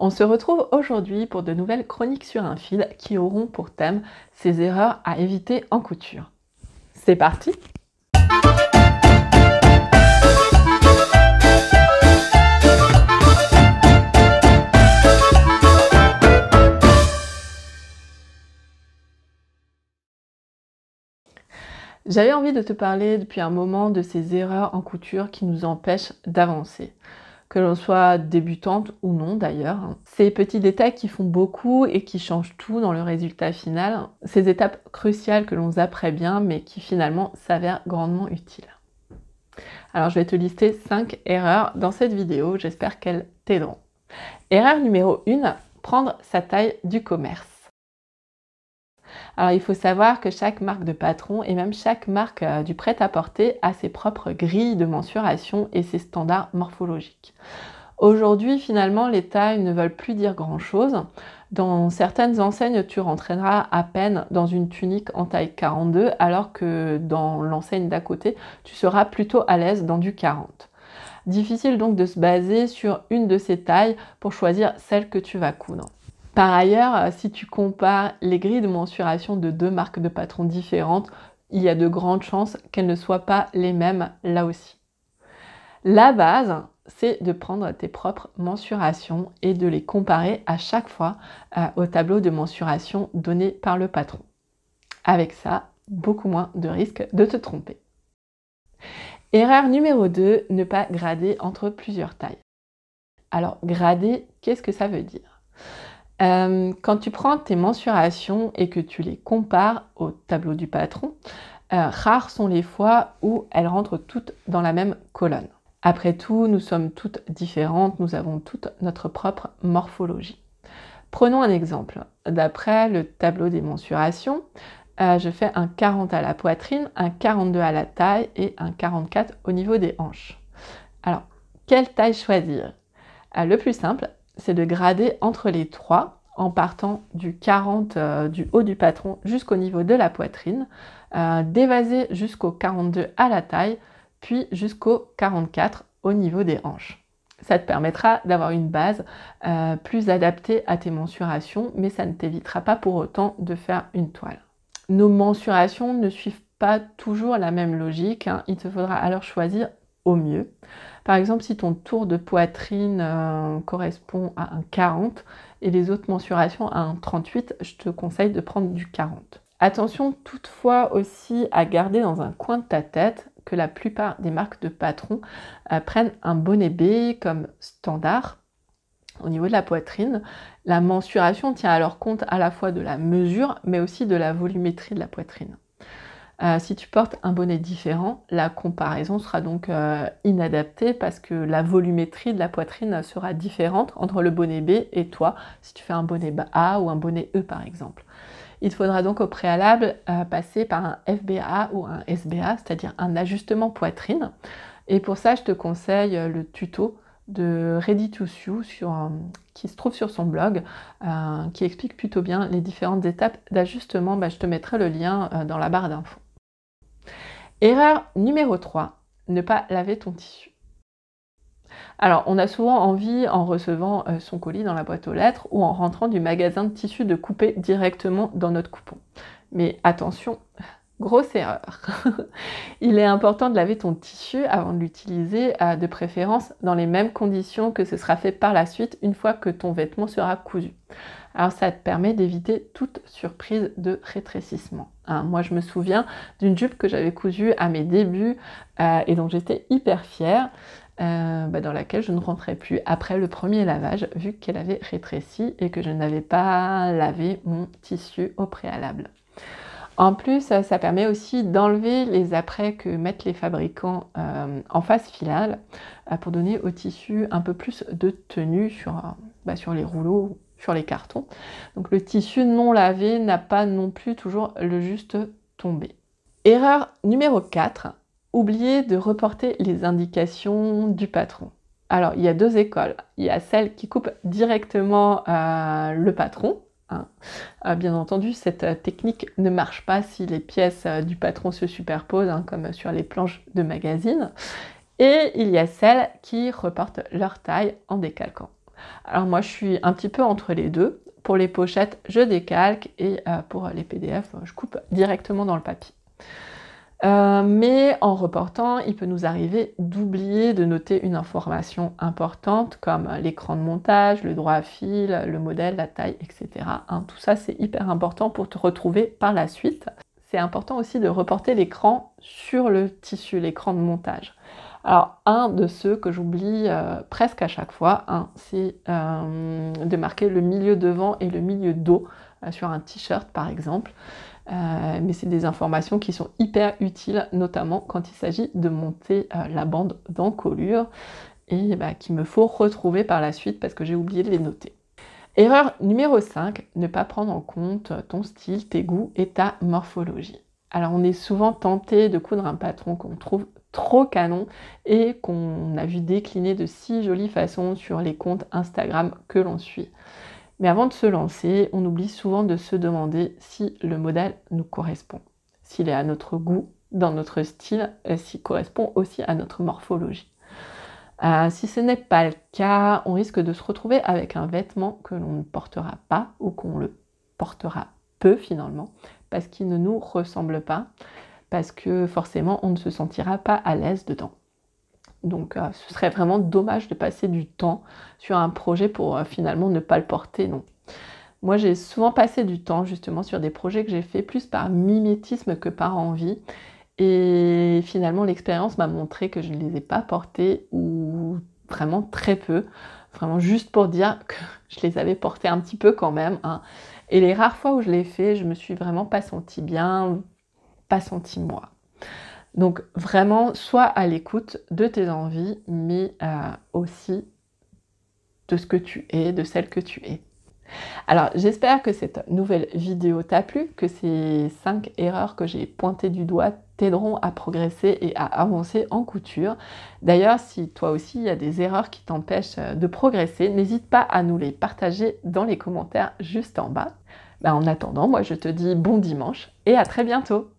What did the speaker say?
On se retrouve aujourd'hui pour de nouvelles chroniques sur un fil qui auront pour thème ces erreurs à éviter en couture. C'est parti! J'avais envie de te parler depuis un moment de ces erreurs en couture qui nous empêchent d'avancer. Que l'on soit débutante ou non d'ailleurs. Ces petits détails qui font beaucoup et qui changent tout dans le résultat final. Ces étapes cruciales que l'on zapperait bien mais qui finalement s'avèrent grandement utiles. Alors je vais te lister 5 erreurs dans cette vidéo, j'espère qu'elles t'aideront. Erreur numéro 1, prendre sa taille du commerce. Alors il faut savoir que chaque marque de patron et même chaque marque du prêt-à-porter a ses propres grilles de mensuration et ses standards morphologiques. Aujourd'hui, finalement, les tailles ne veulent plus dire grand-chose. Dans certaines enseignes, tu rentraîneras à peine dans une tunique en taille 42, alors que dans l'enseigne d'à côté, tu seras plutôt à l'aise dans du 40. Difficile donc de se baser sur une de ces tailles pour choisir celle que tu vas coudre. Par ailleurs, si tu compares les grilles de mensuration de deux marques de patrons différentes, il y a de grandes chances qu'elles ne soient pas les mêmes là aussi. La base, c'est de prendre tes propres mensurations et de les comparer à chaque fois au tableau de mensuration donné par le patron. Avec ça, beaucoup moins de risques de te tromper. Erreur numéro 2, ne pas grader entre plusieurs tailles. Alors, grader, qu'est-ce que ça veut dire ? Quand tu prends tes mensurations et que tu les compares au tableau du patron, rares sont les fois où elles rentrent toutes dans la même colonne. Après tout, nous sommes toutes différentes, nous avons toutes notre propre morphologie. Prenons un exemple. D'après le tableau des mensurations, je fais un 40 à la poitrine, un 42 à la taille et un 44 au niveau des hanches. Alors, quelle taille choisir ? Le plus simple, c'est de grader entre les trois en partant du 40 du haut du patron jusqu'au niveau de la poitrine, d'évaser jusqu'au 42 à la taille, puis jusqu'au 44 au niveau des hanches. Ça te permettra d'avoir une base plus adaptée à tes mensurations, mais ça ne t'évitera pas pour autant de faire une toile. Nos mensurations ne suivent pas toujours la même logique, hein. Il te faudra alors choisir au mieux. Par exemple, si ton tour de poitrine correspond à un 40 et les autres mensurations à un 38, je te conseille de prendre du 40. Attention toutefois aussi à garder dans un coin de ta tête que la plupart des marques de patrons prennent un bonnet B comme standard au niveau de la poitrine. La mensuration tient alors compte à la fois de la mesure mais aussi de la volumétrie de la poitrine. Si tu portes un bonnet différent, la comparaison sera donc inadaptée parce que la volumétrie de la poitrine sera différente entre le bonnet B et toi, si tu fais un bonnet A ou un bonnet E par exemple. Il te faudra donc au préalable passer par un FBA ou un SBA, c'est-à-dire un ajustement poitrine. Et pour ça, je te conseille le tuto de Ready to Sew qui se trouve sur son blog, qui explique plutôt bien les différentes étapes d'ajustement. Je te mettrai le lien dans la barre d'infos. Erreur numéro 3, ne pas laver ton tissu. Alors, on a souvent envie, en recevant son colis dans la boîte aux lettres ou en rentrant du magasin de tissus, de couper directement dans notre coupon. Mais attention, grosse erreur. Il est important de laver ton tissu avant de l'utiliser, de préférence dans les mêmes conditions que ce sera fait par la suite une fois que ton vêtement sera cousu. Alors ça te permet d'éviter toute surprise de rétrécissement. Moi je me souviens d'une jupe que j'avais cousue à mes débuts et dont j'étais hyper fière, dans laquelle je ne rentrais plus après le premier lavage vu qu'elle avait rétréci et que je n'avais pas lavé mon tissu au préalable. En plus, ça permet aussi d'enlever les apprêts que mettent les fabricants en phase finale pour donner au tissu un peu plus de tenue sur les rouleaux, sur les cartons. Donc le tissu non lavé n'a pas non plus toujours le juste tombé. Erreur numéro 4, oublier de reporter les indications du patron. Alors il y a deux écoles, il y a celle qui coupe directement le patron. Bien entendu, cette technique ne marche pas si les pièces du patron se superposent, comme sur les planches de magazine. Et il y a celles qui reportent leur taille en décalquant. Alors moi, je suis un petit peu entre les deux. Pour les pochettes, je décalque et pour les PDF, je coupe directement dans le papier. Mais en reportant, il peut nous arriver d'oublier de noter une information importante comme l'écran de montage, le droit à fil, le modèle, la taille, etc. Hein, tout ça, c'est hyper important pour te retrouver par la suite. C'est important aussi de reporter l'écran sur le tissu, l'écran de montage. Alors, un de ceux que j'oublie presque à chaque fois, hein, c'est de marquer le milieu devant et le milieu dos sur un t-shirt par exemple. Mais c'est des informations qui sont hyper utiles, notamment quand il s'agit de monter la bande d'encolure et qu'il me faut retrouver par la suite parce que j'ai oublié de les noter. Erreur numéro 5, ne pas prendre en compte ton style, tes goûts et ta morphologie. Alors on est souvent tenté de coudre un patron qu'on trouve trop canon et qu'on a vu décliner de si jolies façons sur les comptes Instagram que l'on suit. Mais avant de se lancer, on oublie souvent de se demander si le modèle nous correspond, s'il est à notre goût, dans notre style, s'il correspond aussi à notre morphologie. Si ce n'est pas le cas, on risque de se retrouver avec un vêtement que l'on ne portera pas ou qu'on le portera peu finalement, parce qu'il ne nous ressemble pas, parce que forcément on ne se sentira pas à l'aise dedans. Donc ce serait vraiment dommage de passer du temps sur un projet pour finalement ne pas le porter, non. Moi j'ai souvent passé du temps justement sur des projets que j'ai fait plus par mimétisme que par envie. Et finalement l'expérience m'a montré que je ne les ai pas portés ou vraiment très peu. Vraiment juste pour dire que je les avais portés un petit peu quand même, hein. Et les rares fois où je l'ai fait, je me suis vraiment pas sentie bien, pas sentie moi. Donc vraiment, sois à l'écoute de tes envies, mais aussi de ce que tu es, de celle que tu es. Alors j'espère que cette nouvelle vidéo t'a plu, que ces 5 erreurs que j'ai pointées du doigt t'aideront à progresser et à avancer en couture. D'ailleurs, si toi aussi il y a des erreurs qui t'empêchent de progresser, n'hésite pas à nous les partager dans les commentaires juste en bas. En attendant, moi je te dis bon dimanche et à très bientôt.